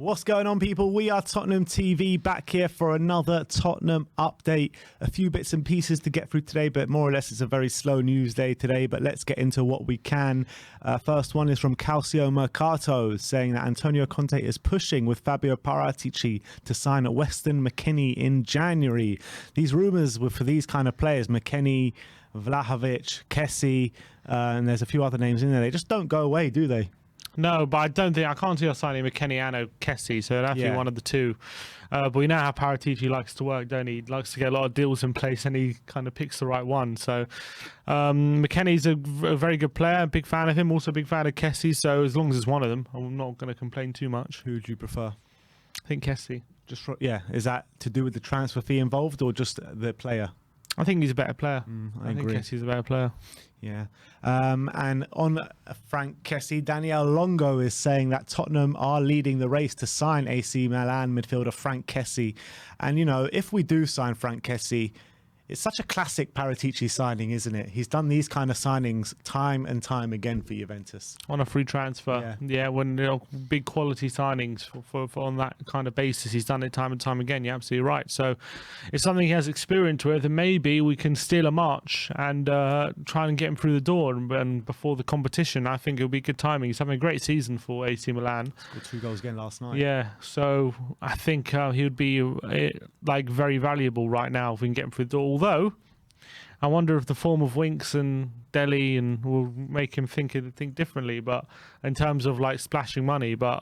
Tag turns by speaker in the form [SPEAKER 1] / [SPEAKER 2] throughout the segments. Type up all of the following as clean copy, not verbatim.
[SPEAKER 1] What's going on, people? We are Tottenham TV, back here for another Tottenham update. A few bits and pieces to get through today, but more or less it's a very slow news day today, but let's get into what we can. First one is from Calcio Mercato, saying that Antonio Conte is pushing with Fabio Paratici to sign at Weston McKennie in January. These rumours were for these kind of players, McKennie, Vlahovic, Kessie, and there's a few other names in there. They just don't go away, do they?
[SPEAKER 2] No, but I can't see us signing McKennie and Kessie, so it'd have to be one of the two. But we know how Paratici likes to work, don't he? He likes to get a lot of deals in place and he kind of picks the right one. So McKennie's a very good player, big fan of him, also a big fan of Kessie, so as long as it's one of them, I'm not going to complain too much.
[SPEAKER 1] Who would you prefer?
[SPEAKER 2] I think Kessie.
[SPEAKER 1] Is that to do with the transfer fee involved or just the player?
[SPEAKER 2] I think he's a better player.
[SPEAKER 1] I agree.
[SPEAKER 2] think Kessie's a better player.
[SPEAKER 1] Yeah. And on Frank Kessie, Daniel Longo is saying that Tottenham are leading the race to sign AC Milan midfielder Frank Kessie. And, you know, if we do sign Frank Kessie, it's such a classic Paratici signing, isn't it? He's done these kind of signings time and time again for Juventus. On
[SPEAKER 2] a free transfer. Yeah, when big quality signings for on that kind of basis, he's done it time and time again. You're absolutely right. So it's something he has experience with, and maybe we can steal a march and try and get him through the door and before the competition. I think it'll be good timing. He's having a great season for AC Milan.
[SPEAKER 1] Scored 2 goals again last night.
[SPEAKER 2] Yeah, so I think he would be very valuable right now if we can get him through the door. Although, I wonder if the form of Winks and Dele and will make him think differently. But in terms of like splashing money, but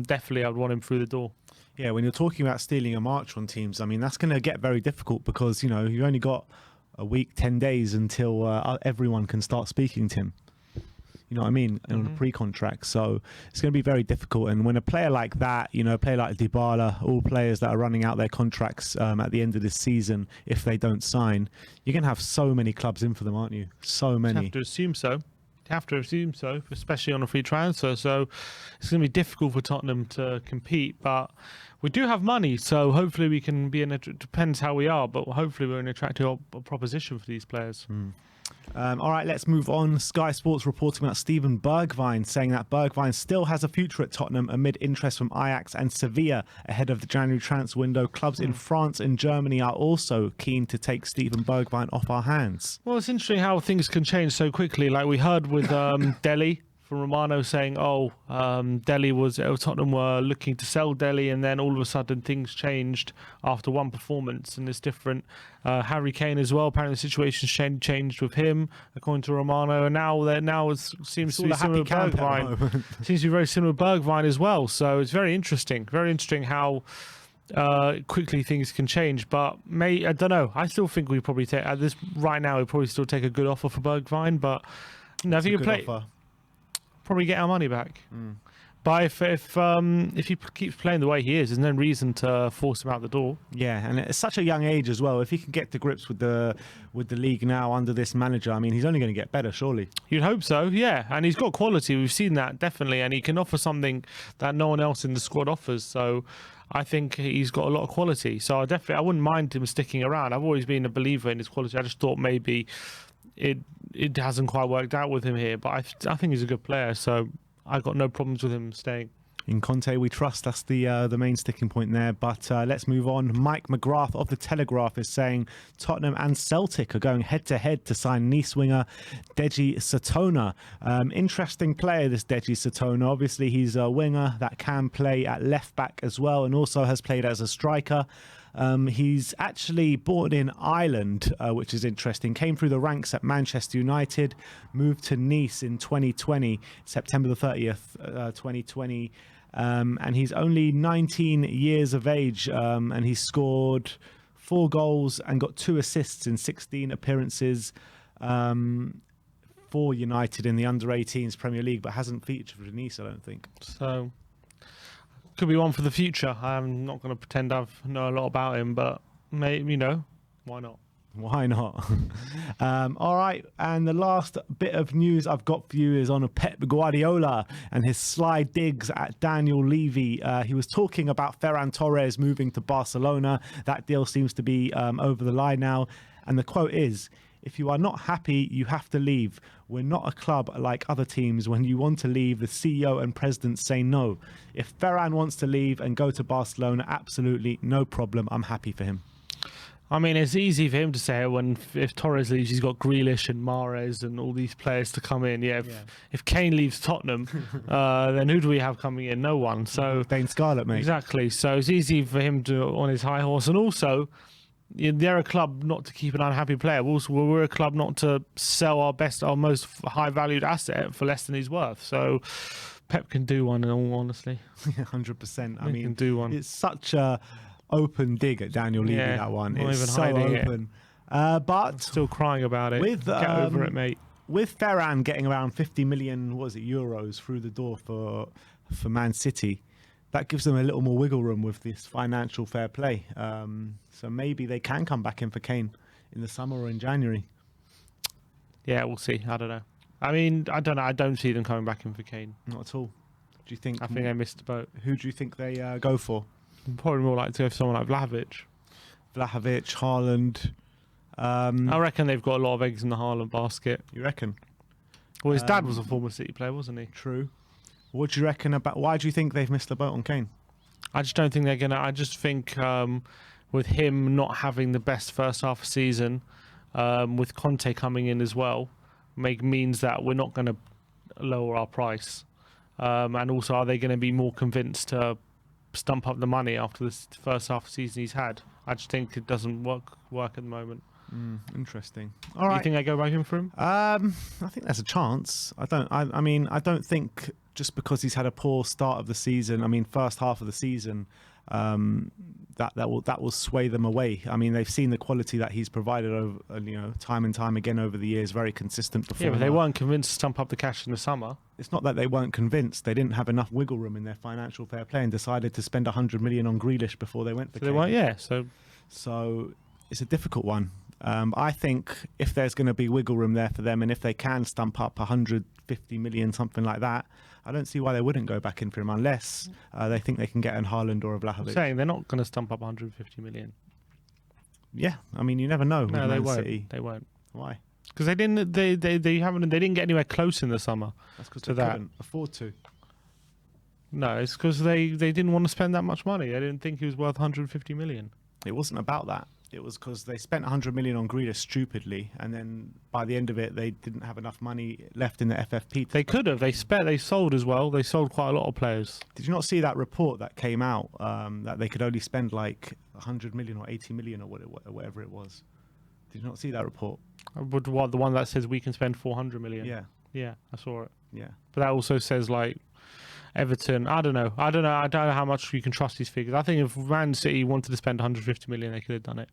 [SPEAKER 2] definitely I'd want him through the door.
[SPEAKER 1] Yeah, when you're talking about stealing a march on teams, I mean that's going to get very difficult because you know you only got a week, 10 days until everyone can start speaking to him. You know what I mean? On a pre-contract. So it's going to be very difficult. And when a player like that, you know, a player like Dybala, all players that are running out their contracts at the end of this season, if they don't sign, you're going to have so many clubs in for them, aren't you? So many.
[SPEAKER 2] You have to assume so. Especially on a free transfer. So it's going to be difficult for Tottenham to compete. But we do have money. So hopefully we can be it depends how we are. But hopefully we're an attractive proposition for these players.
[SPEAKER 1] All right, let's move on. Sky Sports reporting about Steven Bergwijn, saying that Bergwijn still has a future at Tottenham amid interest from Ajax and Sevilla ahead of the January transfer window. Clubs in France and Germany are also keen to take Steven Bergwijn off our hands.
[SPEAKER 2] Well, it's interesting how things can change so quickly. Like we heard with Dele from Romano saying, Dele was Tottenham were looking to sell Dele, and then all of a sudden things changed after one performance, and it's different. Harry Kane as well. Apparently the situation changed with him, according to Romano, and now it seems to be similar with Bergwijn. Seems to be very similar with Bergwijn as well. So it's very interesting. Very interesting how quickly things can change. But I don't know. I still think we probably take at this right now. We probably still take a good offer for Bergwijn, but if you can play. Offer. Probably get our money back. But if he keeps playing the way he is, there's no reason to force him out the door.
[SPEAKER 1] Yeah, and at such a young age as well. If he can get to grips with the league now under this manager, I mean, he's only going to get better, surely.
[SPEAKER 2] You'd hope so, yeah. And he's got quality. We've seen that definitely, and he can offer something that no one else in the squad offers. So I think he's got a lot of quality. So I wouldn't mind him sticking around. I've always been a believer in his quality. I just thought maybe it hasn't quite worked out with him here, but I think he's a good player, so I got no problems with him staying.
[SPEAKER 1] In Conte we trust. That's the main sticking point there. But let's move on. Mike McGrath of the Telegraph is saying Tottenham and Celtic are going head to head to sign Nice winger Deji Satona. Interesting player, this Deji Satona. Obviously he's a winger that can play at left back as well, and also has played as a striker. He's actually born in Ireland, which is interesting. Came through the ranks at Manchester United, moved to Nice in 2020, September the 30th, 2020. And he's only 19 years of age, and he scored 4 goals and got 2 assists in 16 appearances for United in the under-18s Premier League, but hasn't featured for Nice, I don't think.
[SPEAKER 2] So could be one for the future. I'm not going to pretend I know a lot about him, but maybe, why not?
[SPEAKER 1] Why not? All right, and the last bit of news I've got for you is on Pep Guardiola and his sly digs at Daniel Levy. He was talking about Ferran Torres moving to Barcelona. That deal seems to be over the line now. And the quote is, If you are not happy, you have to leave. We're not a club like other teams. When you want to leave, the CEO and president say no. If Ferran wants to leave and go to Barcelona, absolutely no problem. I'm happy for him.
[SPEAKER 2] I mean, it's easy for him to say it when if Torres leaves, he's got Grealish and Mahrez and all these players to come in. If Kane leaves Tottenham, then who do we have coming in? No one. So
[SPEAKER 1] Dane Scarlett, mate.
[SPEAKER 2] Exactly. So it's easy for him to on his high horse, and also they're a club not to keep an unhappy player. Also, we're a club not to sell our most high valued asset for less than he's worth. So Pep can do one. In all honesty,
[SPEAKER 1] 100%. I mean,
[SPEAKER 2] can do one.
[SPEAKER 1] It's such a open dig at Daniel Levy, that one.
[SPEAKER 2] Not
[SPEAKER 1] it's
[SPEAKER 2] even
[SPEAKER 1] so
[SPEAKER 2] hiding
[SPEAKER 1] open. But
[SPEAKER 2] still crying about it. Get over it, mate.
[SPEAKER 1] With Ferran getting around 50 million, euros through the door for Man City, that gives them a little more wiggle room with this financial fair play. So maybe they can come back in for Kane in the summer or in January.
[SPEAKER 2] Yeah, we'll see. I don't know. I mean, I don't know. I don't see them coming back in for Kane.
[SPEAKER 1] Not at all. Do you think?
[SPEAKER 2] I think they missed the boat.
[SPEAKER 1] Who do you think they go for?
[SPEAKER 2] Probably more likely to go for someone like Vlahovic,
[SPEAKER 1] Haaland.
[SPEAKER 2] I reckon they've got a lot of eggs in the Haaland basket.
[SPEAKER 1] You reckon?
[SPEAKER 2] Well, his dad was a former City player, wasn't he?
[SPEAKER 1] True. What do you reckon about? Why do you think they've missed the boat on Kane?
[SPEAKER 2] I just don't think they're gonna. I just think with him not having the best first half of season, with Conte coming in as well, means that we're not going to lower our price. And also, are they going to be more convinced to stump up the money after this first half of the season he's had? I just think it doesn't work at the moment.
[SPEAKER 1] Interesting. All right.
[SPEAKER 2] You think they go back in for him?
[SPEAKER 1] I think there's a chance. I mean, I don't think just because he's had a poor start of the season. I mean, first half of the season, that will sway them away. I mean, they've seen the quality that he's provided over, time and time again over the years. Very consistent performance.
[SPEAKER 2] Yeah, but they weren't convinced to stump up the cash in the summer.
[SPEAKER 1] It's not that they weren't convinced. They didn't have enough wiggle room in their financial fair play and decided to spend 100 million on Grealish before they went for Kane.
[SPEAKER 2] They weren't. Yeah.
[SPEAKER 1] So it's a difficult one. I think if there's going to be wiggle room there for them, and if they can stump up 150 million, something like that, I don't see why they wouldn't go back in for him unless they think they can get an Haaland or a Vlahovic.
[SPEAKER 2] I'm saying they're not going to stump up 150 million.
[SPEAKER 1] Yeah, I mean, you never know.
[SPEAKER 2] No, they won't.
[SPEAKER 1] City.
[SPEAKER 2] They won't.
[SPEAKER 1] Why?
[SPEAKER 2] Because they didn't. They didn't get anywhere close in the summer.
[SPEAKER 1] That's because they couldn't afford to.
[SPEAKER 2] No, it's because they didn't want to spend that much money. They didn't think he was worth 150 million.
[SPEAKER 1] It wasn't about that. It was because they spent 100 million on Grealish stupidly, and then by the end of it, they didn't have enough money left in the FFP.
[SPEAKER 2] They could have. They sold as well. They sold quite a lot of players.
[SPEAKER 1] Did you not see that report that came out that they could only spend like 100 million or 80 million or whatever it was? Did you not see that report?
[SPEAKER 2] The one that says we can spend 400 million. Yeah, I saw it.
[SPEAKER 1] Yeah,
[SPEAKER 2] but that also says like Everton. I don't know how much you can trust these figures. I think if Man City wanted to spend 150 million, they could have done it.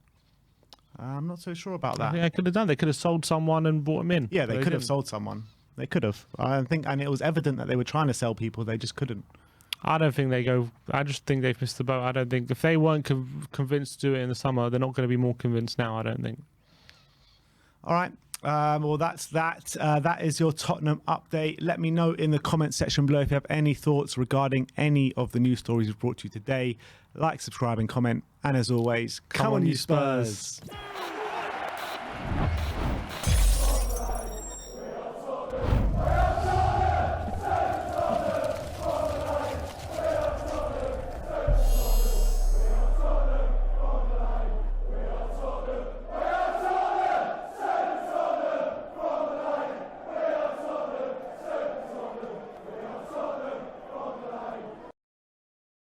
[SPEAKER 1] I'm not so sure about that.
[SPEAKER 2] I think they could have done. They could have sold someone and bought him in.
[SPEAKER 1] Yeah, they could have sold someone. They could have. I think, and it was evident that they were trying to sell people. They just couldn't.
[SPEAKER 2] I don't think they go. I just think they've missed the boat. I don't think if they weren't convinced to do it in the summer, they're not going to be more convinced now. I don't think.
[SPEAKER 1] All right. Well, that's that. That is your Tottenham update. Let me know in the comment section below if you have any thoughts regarding any of the news stories we've brought to you today. Like, subscribe, and comment. And as always, come on, you Spurs.